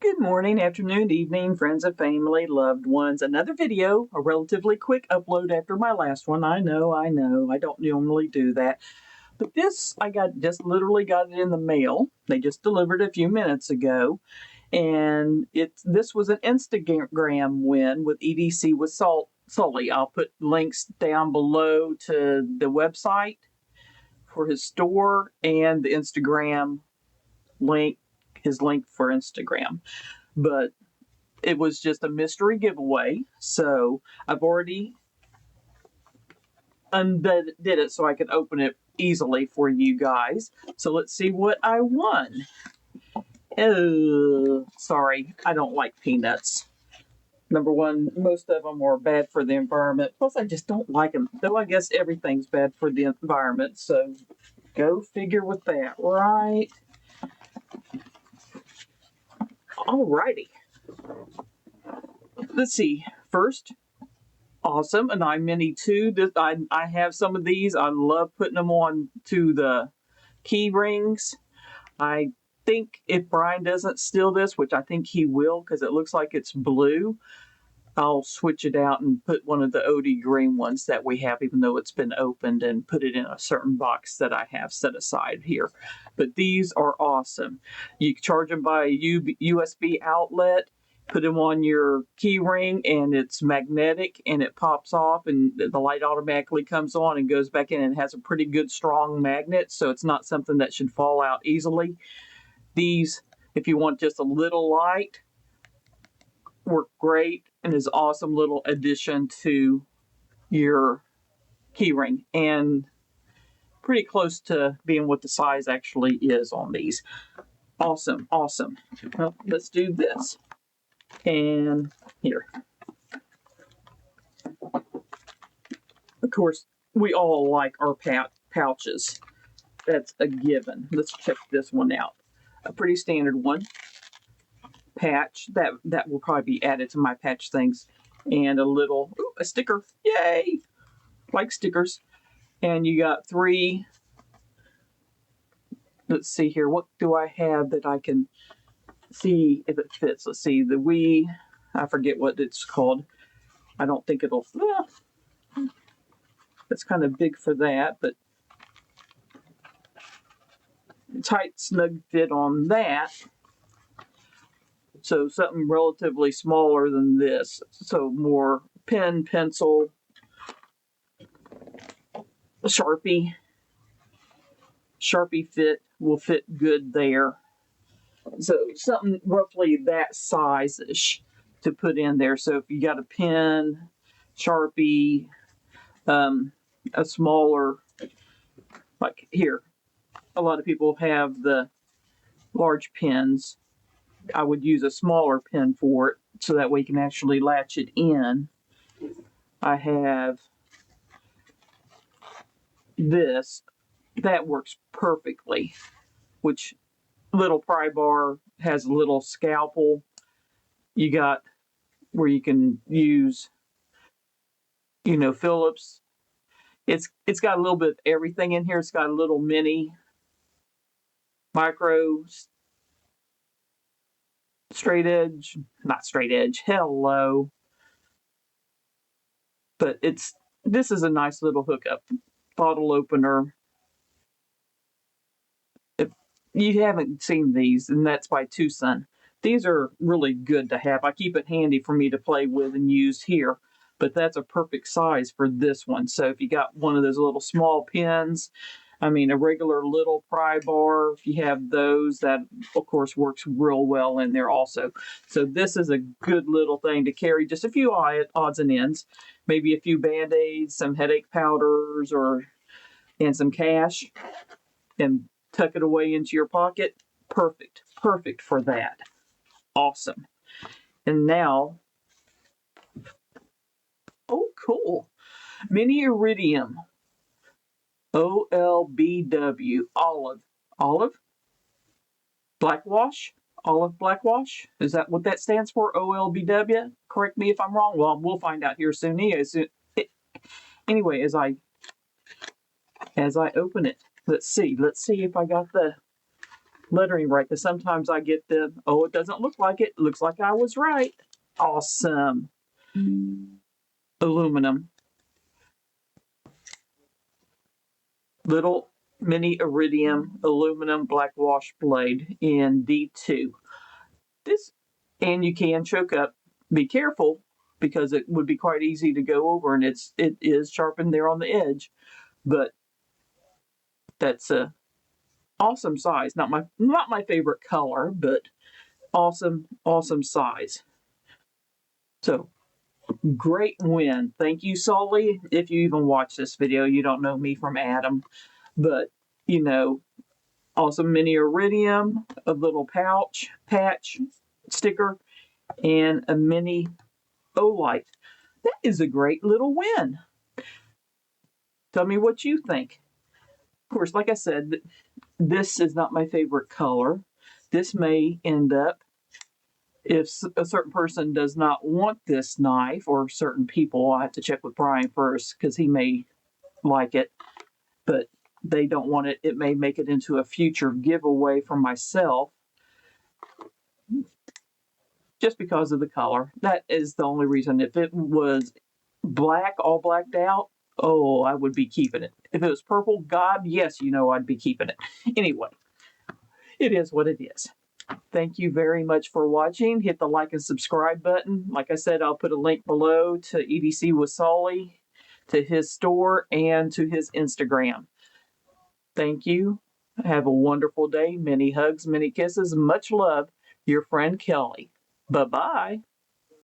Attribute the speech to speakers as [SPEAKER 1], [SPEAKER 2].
[SPEAKER 1] Good morning, afternoon, evening, friends and family, loved ones. Another video, a relatively quick upload after my last one. I know, I don't normally do that. But this, just literally got it in the mail. They just delivered it a few minutes ago. And this was an Instagram win with EDC with Sully. I'll put links down below to the website for his store and the Instagram link, his link for Instagram. But it was just a mystery giveaway, so I've already undid it so I could open it easily for you guys. So let's see what I won. Oh, sorry, I don't like peanuts. Number one, most of them are bad for the environment. Plus, I just don't like them. Though I guess everything's bad for the environment, so go figure with that, right? Alrighty. Let's see. First, awesome, an iMini 2. I have some of these. I love putting them on to the key rings. I think if Brian doesn't steal this, which I think he will because it looks like it's blue, I'll switch it out and put one of the OD green ones that we have, even though it's been opened, and put it in a certain box that I have set aside here. But these are awesome. You charge them by a USB outlet, put them on your key ring, and it's magnetic, and it pops off, and the light automatically comes on and goes back in, and has a pretty good strong magnet, so it's not something that should fall out easily. These, if you want just a little light, work great and is awesome little addition to your keyring, and pretty close to being what the size actually is on these. Awesome. Well, let's do this. And here. Of course, we all like our pouches. That's a given. Let's check this one out. A pretty standard one. Patch. That will probably be added to my patch things. And a sticker. Yay! Like stickers. And you got 3. Let's see here. What do I have that I can see if it fits? Let's see. The Wii. I forget what it's called. I don't think it'll. It's kind of big for that, but tight, snug fit on that. So something relatively smaller than this. So more pen, pencil, Sharpie. Sharpie fit will fit good there. So something roughly that size-ish to put in there. So if you got a pen, Sharpie, a smaller, like here, a lot of people have the large pens. I would use a smaller pen for it so that way you can actually latch it in. I have this. That works perfectly, which little pry bar has a little scalpel. You got where you can use, Phillips. It's got a little bit of everything in here. It's got a little mini, micro, not straight edge, hello. But this is a nice little hookup. Bottle opener. If you haven't seen these, and that's by Tucson. These are really good to have. I keep it handy for me to play with and use here. But that's a perfect size for this one. So if you got one of those little small pens, a regular little pry bar, if you have those, that of course works real well in there also. So this is a good little thing to carry just a few odds and ends, maybe a few Band-Aids, some headache powders, and some cash, and tuck it away into your pocket. Perfect for that. Awesome. And now, oh, cool. Mini Iridium. OLBW. Olive? Blackwash? Olive Blackwash? Is that what that stands for? OLBW? Correct me if I'm wrong. Well, we'll find out here soon. Anyway, as I open it, let's see if I got the lettering right, because sometimes I get the, oh, it doesn't look like it. Looks like I was right. Awesome. Aluminum. Little mini iridium aluminum black wash blade in D2. This, and you can choke up. Be careful because it would be quite easy to go over, and it is sharpened there on the edge. But that's a awesome size. Not my favorite color, but awesome size. So great win. Thank you, Sully. If you even watch this video, you don't know me from Adam, but you know, awesome mini iridium, a little patch sticker, and a mini Olight. That is a great little win. Tell me what you think. Of course, like I said, this is not my favorite color. This may end up, if a certain person does not want this knife, or certain people, I have to check with Brian first because he may like it, but they don't want it. It may make it into a future giveaway for myself just because of the color. That is the only reason. If it was black, all blacked out, oh, I would be keeping it. If it was purple, God, yes, I'd be keeping it. Anyway, it is what it is. Thank you very much for watching. Hit the like and subscribe button. Like I said, I'll put a link below to EDC with Sully, to his store, and to his Instagram. Thank you. Have a wonderful day. Many hugs, many kisses. Much love. Your friend Kelly. Bye-bye.